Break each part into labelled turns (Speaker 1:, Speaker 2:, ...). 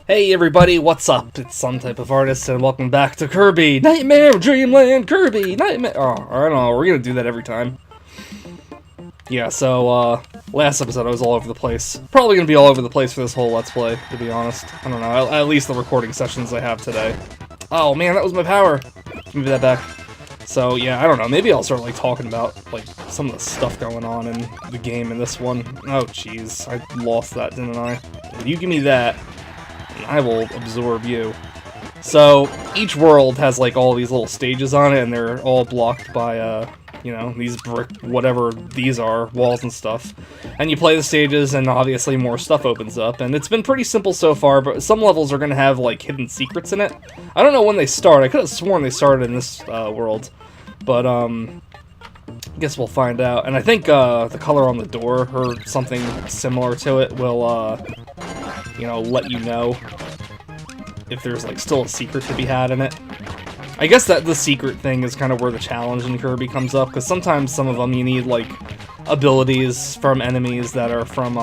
Speaker 1: Hey everybody, what's up? It's some type of artist, and welcome back to Kirby Nightmare Dreamland. Kirby Nightmare. Oh, I don't know. We're gonna do that every time. Yeah. So last episode I was all over the place. Probably gonna be all over the place for this whole Let's Play, to be honest. I don't know. At least the recording sessions I have today. Oh man, that was my power. Give me that back. So yeah, I don't know. Maybe I'll start like talking about like some of the stuff going on in the game in this one. Oh jeez, I lost that, didn't I? You give me that. I will absorb you. So each world has like all these little stages on it, and they're all blocked by you know, these brick whatever these are, walls and stuff. And you play the stages, and obviously more stuff opens up. And it's been pretty simple so far, but some levels are gonna have like hidden secrets in it. I don't know when they start. I could have sworn they started in this world, but I guess we'll find out. And I think the color on the door or something similar to it will you know, let you know if there's like still a secret to be had in it. I guess that the secret thing is kind of where the challenge in Kirby comes up, because sometimes some of them you need like abilities from enemies that are from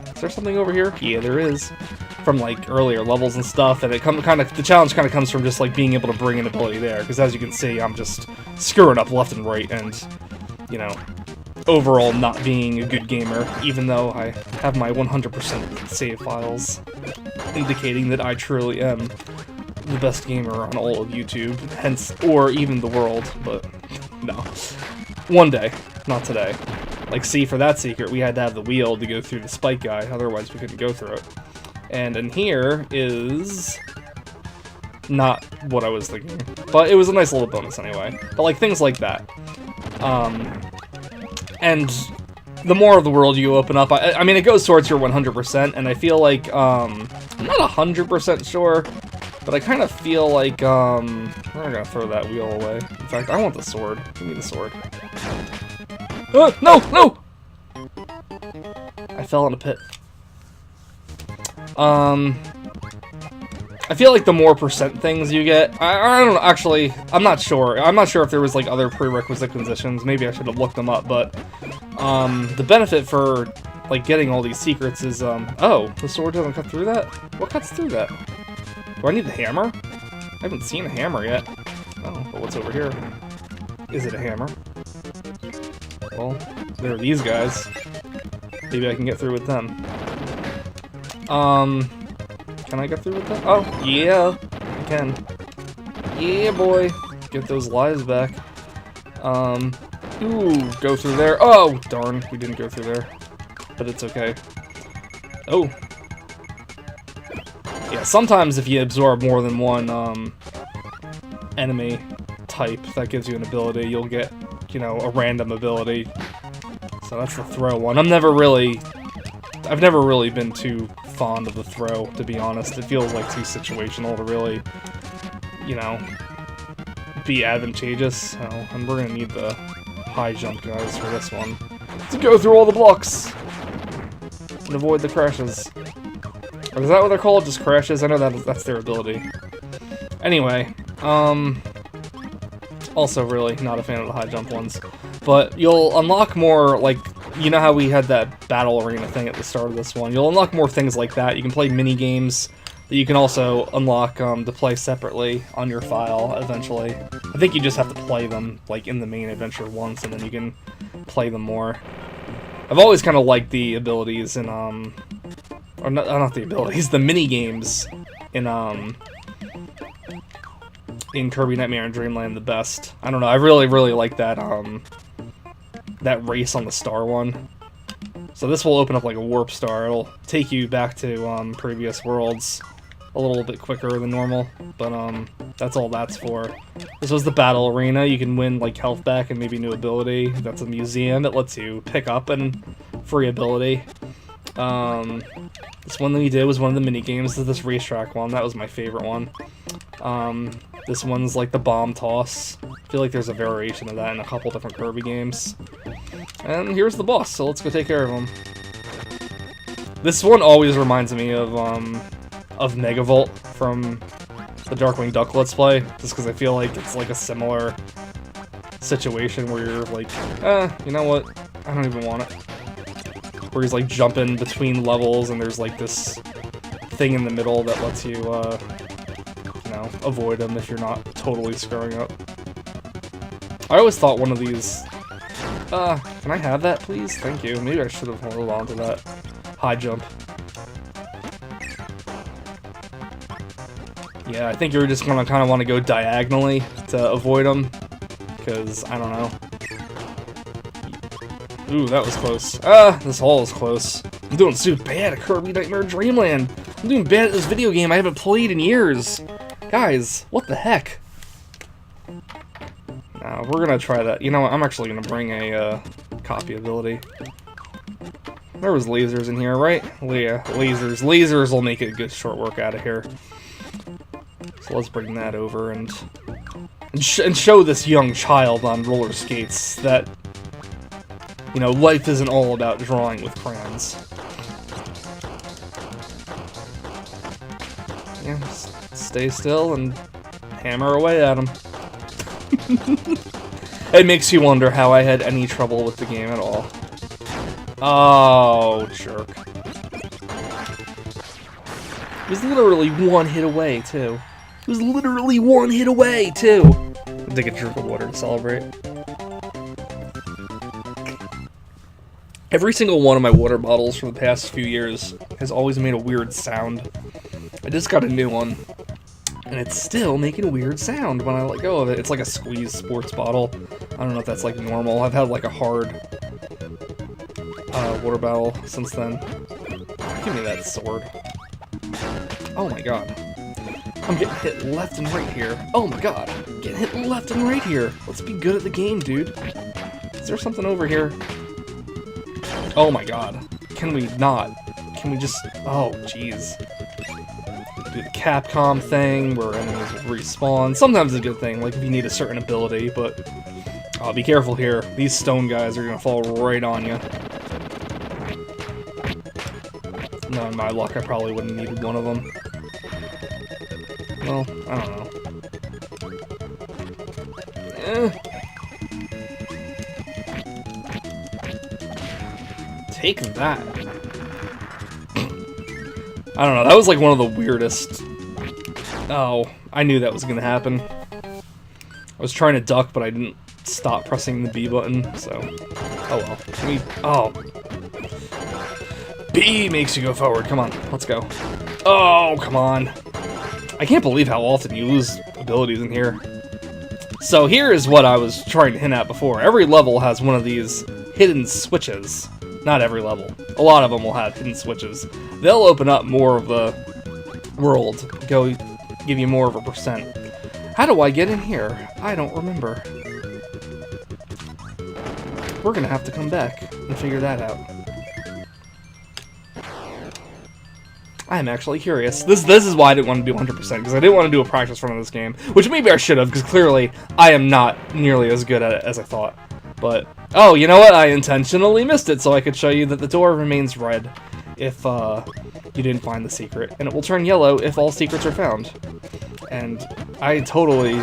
Speaker 1: is there something over here? Yeah, there is. From like earlier levels and stuff, and the challenge kind of comes from just like being able to bring an ability there, because as you can see, I'm just screwing up left and right, and you know, overall not being a good gamer, even though I have my 100% save files indicating that I truly am the best gamer on all of YouTube, hence, or even the world, but no. One day, not today. Like, see, for that secret, we had to have the wheel to go through the spike guy, otherwise we couldn't go through it. And in here is not what I was thinking, but it was a nice little bonus anyway. But like, things like that. And the more of the world you open up, I mean, it goes towards your 100%, and I feel like, I'm not 100% sure, but I kind of feel like, we're gonna throw that wheel away. In fact, I want the sword. Give me the sword. No! No! I fell in a pit. I feel like the more percent things you get, I don't know, actually, I'm not sure. I'm not sure if there was like other prerequisite conditions. Maybe I should have looked them up, but the benefit for like getting all these secrets is, oh, the sword doesn't cut through that? What cuts through that? Do I need the hammer? I haven't seen a hammer yet. Oh, but what's over here? Is it a hammer? Well, there are these guys. Maybe I can get through with them. Can I get through with that? Oh, yeah, I can. Yeah, boy. Get those lives back. Ooh, go through there. Oh, darn, we didn't go through there. But it's okay. Oh. Yeah, sometimes if you absorb more than one, enemy type that gives you an ability, you'll get, you know, a random ability. So that's the throw one. I've never really been too fond of the throw, to be honest. It feels like too situational to really, you know, be advantageous. So, and we're gonna need the high jump guys for this one to go through all the blocks and avoid the crashes. Or is that what they're called? Just crashes? I know that's their ability. Anyway, also really not a fan of the high jump ones. But you'll unlock more, like, you know how we had that battle arena thing at the start of this one? You'll unlock more things like that. You can play mini-games that you can also unlock to play separately on your file eventually. I think you just have to play them, like, in the main adventure once, and then you can play them more. I've always kind of liked the abilities in, or not the abilities, the mini-games in Kirby Nightmare Dreamland the best. I don't know, I really, really like that, that race on the star one. So this will open up like a warp star. It'll take you back to previous worlds a little bit quicker than normal, but that's all that's for. This was the battle arena. You can win like health back and maybe new ability. That's a museum that lets you pick up and free ability. This one that we did was one of the mini games. This is this racetrack one. That was my favorite one. This one's like the bomb toss. I feel like there's a variation of that in a couple different Kirby games. And here's the boss, so let's go take care of him. This one always reminds me of Megavolt from the Darkwing Duck Let's Play, just because I feel like it's like a similar situation where you're like, you know what, I don't even want it. Where he's like jumping between levels and there's like this thing in the middle that lets you, you know, avoid them if you're not totally screwing up. I always thought one of these... can I have that, please? Thank you. Maybe I should have held on to that high jump. Yeah, I think you're just gonna kind of want to go diagonally to avoid them, because, I don't know. Ooh, that was close. This hole is close. I'm doing so bad at Kirby Nightmare Dreamland. I'm doing bad at this video game I haven't played in years. Guys, what the heck? We're gonna try that. You know what, I'm actually gonna bring a, copy ability. There was lasers in here, right? Yeah, lasers. Lasers will make it a good short work out of here. So let's bring that over and show this young child on roller skates that, you know, life isn't all about drawing with crayons. Yeah, just stay still and hammer away at him. It makes you wonder how I had any trouble with the game at all. Oh, jerk. It was literally one hit away, too. It was literally one hit away, too! I'll take a drink of water to celebrate. Every single one of my water bottles for the past few years has always made a weird sound. I just got a new one, and it's still making a weird sound when I let go of it. It's like a squeeze sports bottle. I don't know if that's like normal. I've had like a hard water bottle since then. Give me that sword. Oh my god. I'm getting hit left and right here. Oh my god. I'm getting hit left and right here. Let's be good at the game, dude. Is there something over here? Oh my god. Can we not? Can we just... Oh, jeez. Do the Capcom thing where enemies will respawn. Sometimes it's a good thing, like if you need a certain ability, but... Oh, be careful here. These stone guys are gonna fall right on you. Knowing my luck, I probably wouldn't have needed one of them. Well, I don't know. Take that. I don't know, that was like one of the weirdest... Oh, I knew that was gonna happen. I was trying to duck, but I didn't stop pressing the B button, so... Oh well. Oh. B makes you go forward, come on, let's go. Oh, come on. I can't believe how often you lose abilities in here. So here is what I was trying to hint at before. Every level has one of these hidden switches. Not every level. A lot of them will have hidden switches. They'll open up more of the world, give you more of a percent. How do I get in here? I don't remember. We're gonna have to come back and figure that out. I'm actually curious. This is why I didn't want to do 100%, because I didn't want to do a practice run of this game, which maybe I should have, because clearly I am not nearly as good at it as I thought. But, oh, you know what? I intentionally missed it so I could show you that the door remains red if you didn't find the secret, and it will turn yellow if all secrets are found. And I totally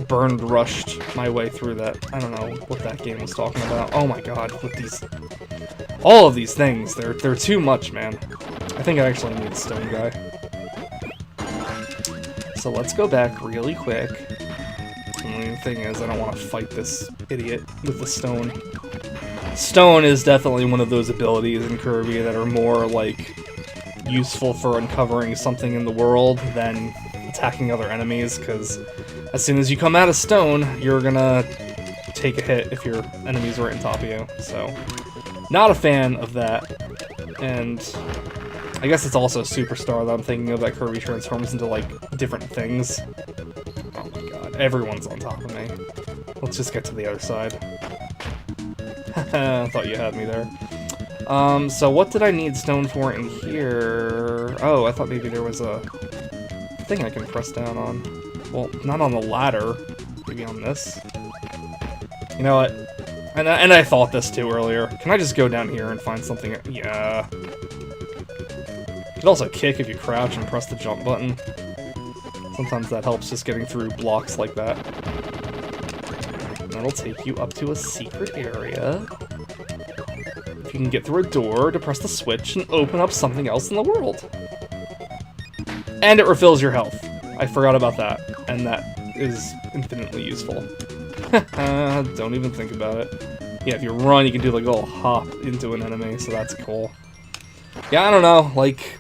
Speaker 1: rushed my way through that. I don't know what that game was talking about. Oh my god, with these... All of these things, they're too much, man. I think I actually need a stone guy. So let's go back really quick. And the thing is, I don't want to fight this idiot with the stone. Stone is definitely one of those abilities in Kirby that are more, like, useful for uncovering something in the world than attacking other enemies, because as soon as you come out of stone, you're gonna take a hit if your enemy's right on top of you. So, not a fan of that. And I guess it's also Superstar that I'm thinking of, that Kirby transforms into, like, different things. Oh my god, everyone's on top of me. Let's just get to the other side. I thought you had me there. So what did I need stone for in here? Oh, I thought maybe there was a thing I can press down on. Well, not on the ladder. Maybe on this. You know what? And I thought this too earlier. Can I just go down here and find something? Yeah. You could also kick if you crouch and press the jump button. Sometimes that helps just getting through blocks like that. And that'll take you up to a secret area. If you can get through a door to press the switch and open up something else in the world. And it refills your health. I forgot about that. And that is infinitely useful. Don't even think about it. Yeah, if you run, you can do like a little hop into an enemy, so that's cool. Yeah, I don't know, like,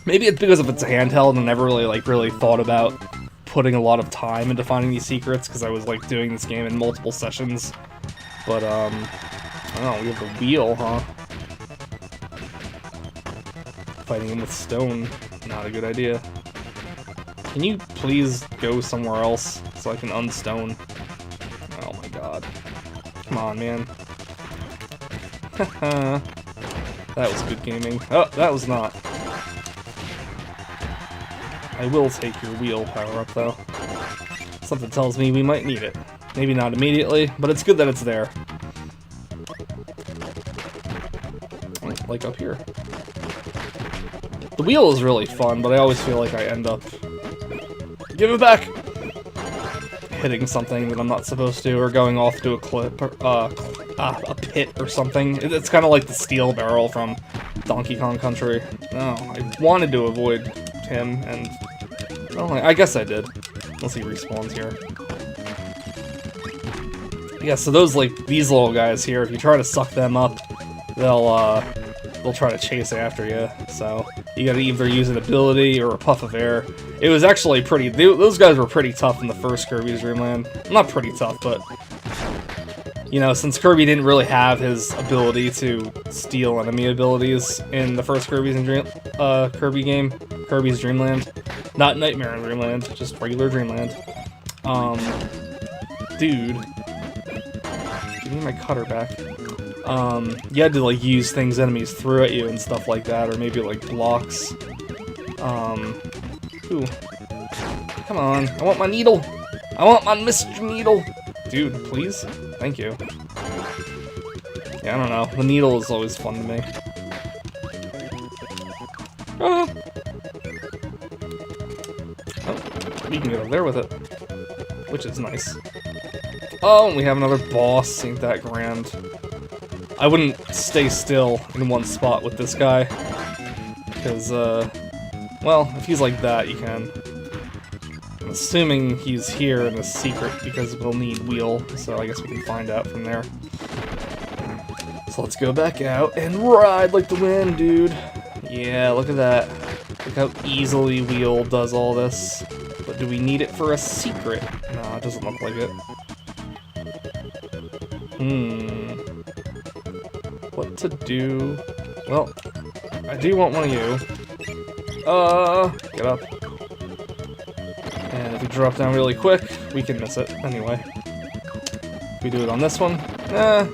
Speaker 1: maybe it's because if it's a handheld and I never really thought about putting a lot of time into finding these secrets, because I was like doing this game in multiple sessions. But, I don't know, we have the wheel, huh? Fighting him with stone, not a good idea. Can you please go somewhere else so I can unstone? Oh my god. Come on, man. Haha. That was good gaming. Oh, that was not. I will take your wheel power up, though. Something tells me we might need it. Maybe not immediately, but it's good that it's there. Like up here. The wheel is really fun, but I always feel like I end up... Give it back! Hitting something that I'm not supposed to, or going off to a clip, or, a pit or something. It's kind of like the steel barrel from Donkey Kong Country. No, I wanted to avoid him, and... well, I guess I did. Unless he respawns here. Yeah, so those, like, these little guys here, if you try to suck them up, they'll try to chase after you, so you gotta either use an ability or a puff of air. It was actually pretty... those guys were pretty tough in the first Kirby's Dream Land. Not pretty tough, but... you know, since Kirby didn't really have his ability to steal enemy abilities in the first Kirby game, Kirby's Dream Land. Not Nightmare Dreamland, just regular Dreamland. Dude. Give me my cutter back. You had to, like, use things enemies threw at you and stuff like that, or maybe, like, blocks. Ooh. Come on, I want my needle! I want my Mr. Needle! Dude, please? Thank you. Yeah, I don't know. The needle is always fun to me. Ah! Oh, we can get over there with it. Which is nice. Oh, and we have another boss. Ain't that grand. I wouldn't stay still in one spot with this guy. Because, well, if he's like that, you can. I'm assuming he's here in a secret because we'll need wheel, so I guess we can find out from there. So let's go back out and ride like the wind, dude. Yeah, look at that. Look how easily wheel does all this. But do we need it for a secret? No, it doesn't look like it. What to do? Well, I do want one of you. Get up. And if we drop down really quick, we can miss it. Anyway. We do it on this one.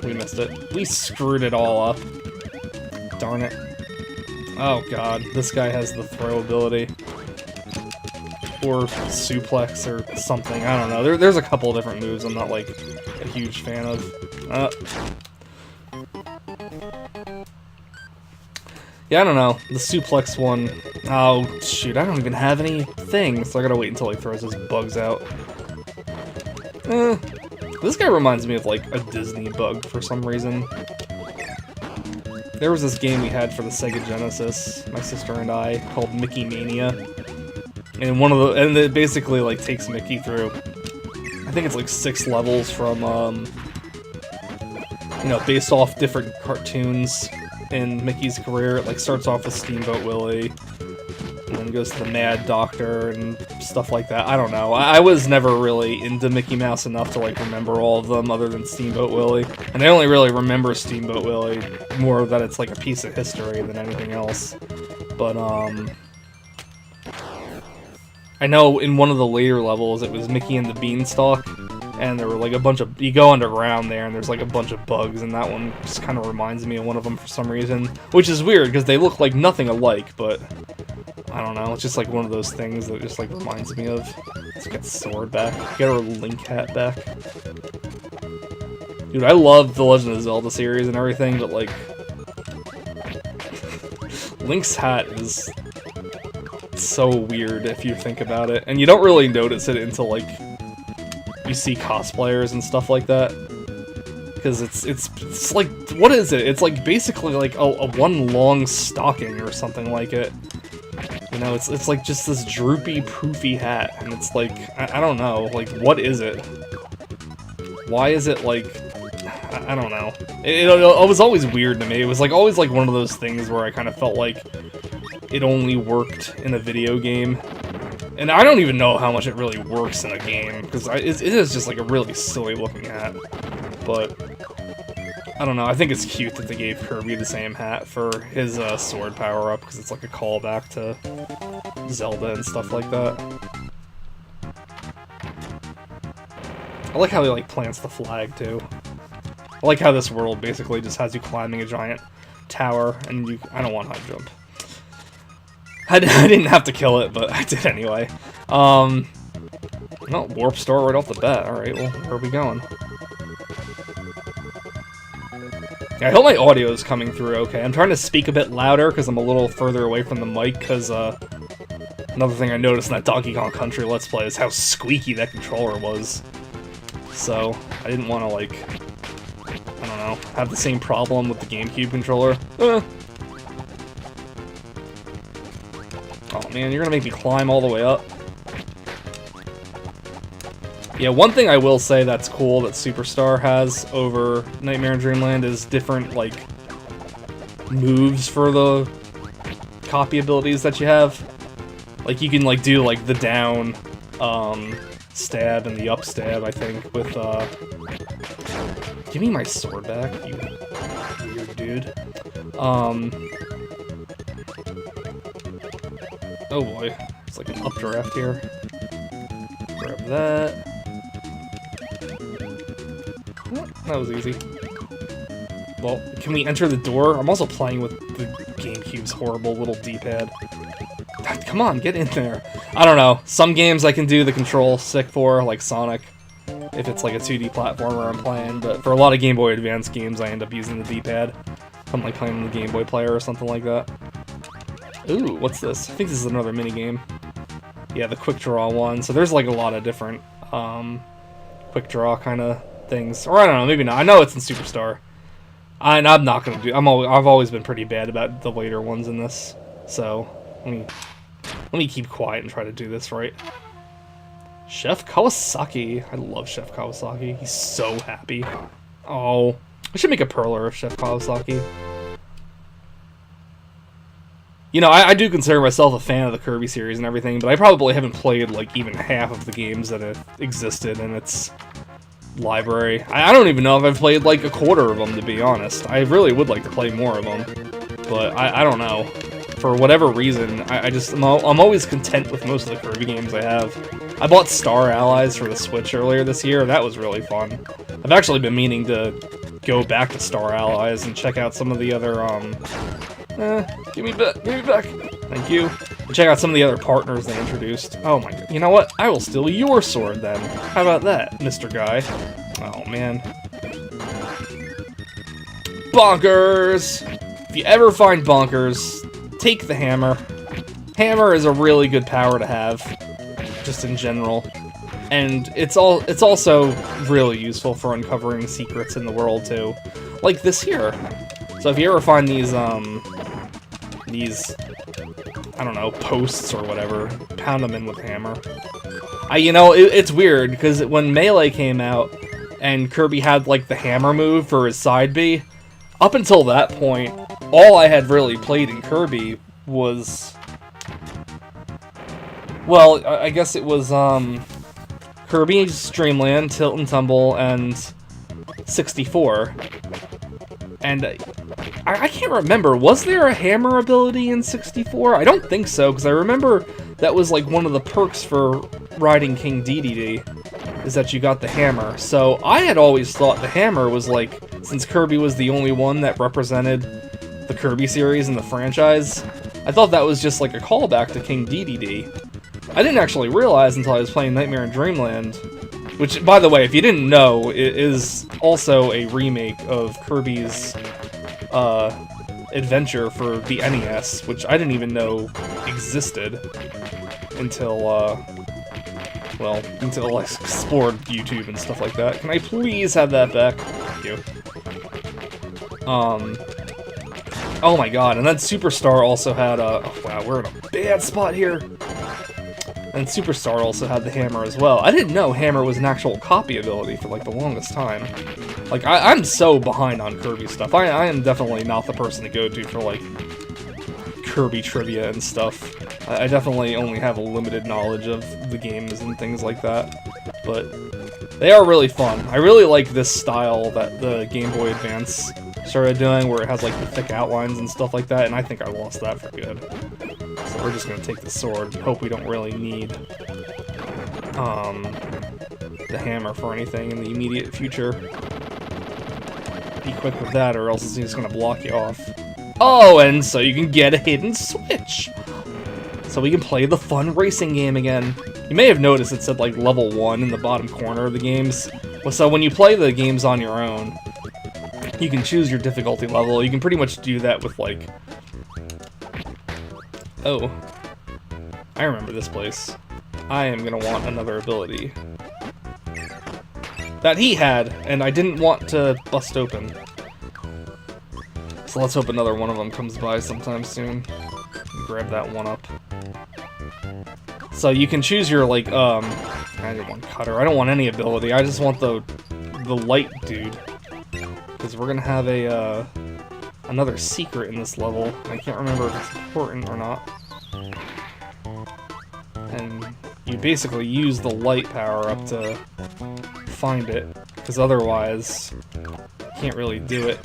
Speaker 1: We missed it. We screwed it all up. Darn it. Oh god, this guy has the throw ability. Or suplex or something, I don't know. There's a couple of different moves I'm not, like, a huge fan of. Yeah, I don't know. The suplex one... oh, shoot, I don't even have any things, so I gotta wait until he throws his bugs out. This guy reminds me of, like, a Disney bug for some reason. There was this game we had for the Sega Genesis, my sister and I, called Mickey Mania. And and it basically, like, takes Mickey through, I think it's like 6 levels from, you know, based off different cartoons in Mickey's career. It, like, starts off with Steamboat Willie, and then goes to the Mad Doctor and stuff like that. I don't know. I was never really into Mickey Mouse enough to, like, remember all of them other than Steamboat Willie. And I only really remember Steamboat Willie more that it's, like, a piece of history than anything else. But, I know in one of the later levels it was Mickey and the Beanstalk, and there were like a bunch of... you go underground there and there's like a bunch of bugs, and that one just kind of reminds me of one of them for some reason. Which is weird, because they look like nothing alike, but... I don't know, it's just like one of those things that just like reminds me of... Let's get Sword back. Get our Link hat back. Dude, I love the Legend of Zelda series and everything, but like... Link's hat is... so weird if you think about it, and you don't really notice it until like you see cosplayers and stuff like that, because it's like, what is it? It's like basically like a one long stocking or something like it, you know, it's like just this droopy, poofy hat, and it's like, I don't know, like, what is it? Why is it like, I don't know. It was always weird to me. It was like always like one of those things where I kind of felt like it only worked in a video game. And I don't even know how much it really works in a game, because it is just like a really silly looking hat. But I don't know, I think it's cute that they gave Kirby the same hat for his sword power-up, because it's like a callback to Zelda and stuff like that. I like how he like plants the flag too. I like how this world basically just has you climbing a giant tower, and I don't want high jump. I didn't have to kill it, but I did anyway. Oh, warp star right off the bat. Alright, well, where are we going? Yeah, I hope my audio is coming through okay. I'm trying to speak a bit louder because I'm a little further away from the mic, because another thing I noticed in that Donkey Kong Country Let's Play is how squeaky that controller was. So, I didn't want to, like, I don't know, have the same problem with the GameCube controller. Oh man, you're gonna make me climb all the way up. Yeah, one thing I will say that's cool that Superstar has over Nightmare in Dreamland is different, like, moves for the copy abilities that you have. Like, you can, like, do, like, the down, stab and the up stab, I think, with, Give me my sword back, you weird dude. Oh boy, it's like an updraft here. Grab that. Oh, that was easy. Well, can we enter the door? I'm also playing with the GameCube's horrible little D-pad. Come on, get in there. I don't know. Some games I can do the control stick for, like Sonic, if it's like a 2D platformer I'm playing, but for a lot of Game Boy Advance games I end up using the D-pad. If I'm like playing on the Game Boy Player or something like that. Ooh, what's this? I think this is another minigame. Yeah, the quick draw one. So there's like a lot of different quick draw kind of things. Or I don't know, maybe not. I know it's in Superstar. I'm not gonna do. I've always been pretty bad about the later ones in this. So let me keep quiet and try to do this right. Chef Kawasaki. I love Chef Kawasaki. He's so happy. Oh, I should make a perler of Chef Kawasaki. You know, I do consider myself a fan of the Kirby series and everything, but I probably haven't played, like, even half of the games that have existed in its library. I don't even know if I've played, like, a quarter of them, to be honest. I really would like to play more of them, but I don't know. For whatever reason, I'm always content with most of the Kirby games I have. I bought Star Allies for the Switch earlier this year. That was really fun. I've actually been meaning to go back to Star Allies and check out some of the other, give me back. Thank you. And check out some of the other partners they introduced. Oh my god. You know what? I will steal your sword then. How about that, Mr. Guy? Oh man. Bonkers! If you ever find Bonkers, take the hammer. Hammer is a really good power to have, just in general. And it's also really useful for uncovering secrets in the world too. Like this here. So if you ever find these, I don't know, posts or whatever, pound them in with a hammer. You know, it's weird, because when Melee came out, and Kirby had, like, the hammer move for his side B, up until that point, all I had really played in Kirby was... Well, I guess it was, Kirby's Dreamland, Tilt and Tumble, and 64. And I can't remember, was there a hammer ability in 64? I don't think so, because I remember that was like one of the perks for riding King Dedede, is that you got the hammer. So I had always thought the hammer was like, since Kirby was the only one that represented the Kirby series in the franchise, I thought that was just like a callback to King Dedede. I didn't actually realize until I was playing Nightmare in Dreamland, which, by the way, if you didn't know, it is also a remake of Kirby's adventure for the NES, which I didn't even know existed until, until I explored YouTube and stuff like that. Can I please have that back? Thank you. Oh my god, and then Superstar also had a... Oh wow, we're in a bad spot here. And Superstar also had the hammer as well. I didn't know hammer was an actual copy ability for like the longest time. Like, I'm so behind on Kirby stuff. I am definitely not the person to go to for like Kirby trivia and stuff. I definitely only have a limited knowledge of the games and things like that. But they are really fun. I really like this style that the Game Boy Advance started doing, where it has like the thick outlines and stuff like that, and I think I lost that for good. So we're just gonna take the sword and hope we don't really need the hammer for anything in the immediate future. Be quick with that, or else it's just gonna block you off. Oh, and so you can get a hidden switch! So we can play the fun racing game again. You may have noticed it said like level 1 in the bottom corner of the games. So when you play the games on your own, you can choose your difficulty level. You can pretty much do that with like... Oh. I remember this place. I am gonna want another ability that he had, and I didn't want to bust open. So let's hope another one of them comes by sometime soon. Grab that one up. So you can choose your, like, I don't want cutter. I don't want any ability. I just want the light dude. Because we're gonna have a, another secret in this level. I can't remember if it's important or not. And you basically use the light power up to find it, because otherwise you can't really do it.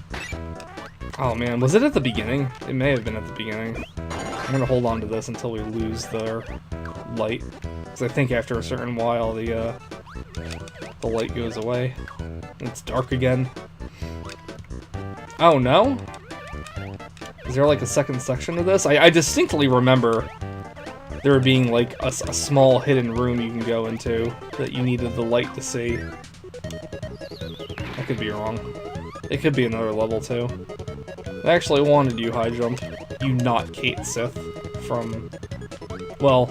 Speaker 1: Oh man, was it at the beginning? It may have been at the beginning. I'm gonna hold on to this until we lose the light, because I think after a certain while the light goes away. It's dark again. Oh no? Is there like a second section to this? I distinctly remember there being like a small hidden room you can go into that you needed the light to see. I could be wrong. It could be another level too. I actually wanted you, High Jump. You not Kate Sith from... Well,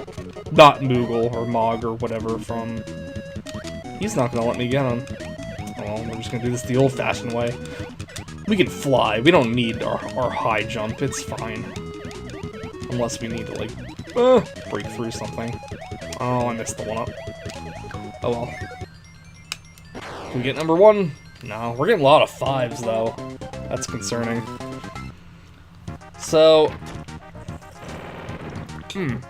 Speaker 1: not Moogle or Mog or whatever from... He's not gonna let me get him. Well, we're just gonna do this the old-fashioned way. We can fly. We don't need our high jump. It's fine. Unless we need to, like, break through something. Oh, I messed the one up. Oh well. Can we get number 1? No, we're getting a lot of 5s, though. That's concerning. So... I'm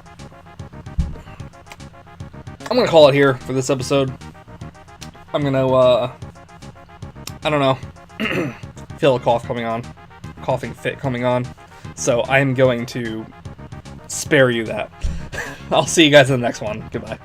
Speaker 1: gonna call it here for this episode. I'm gonna, I don't know. Feel a cough coming on. Coughing fit coming on. So I'm going to spare you that. I'll see you guys in the next one. Goodbye.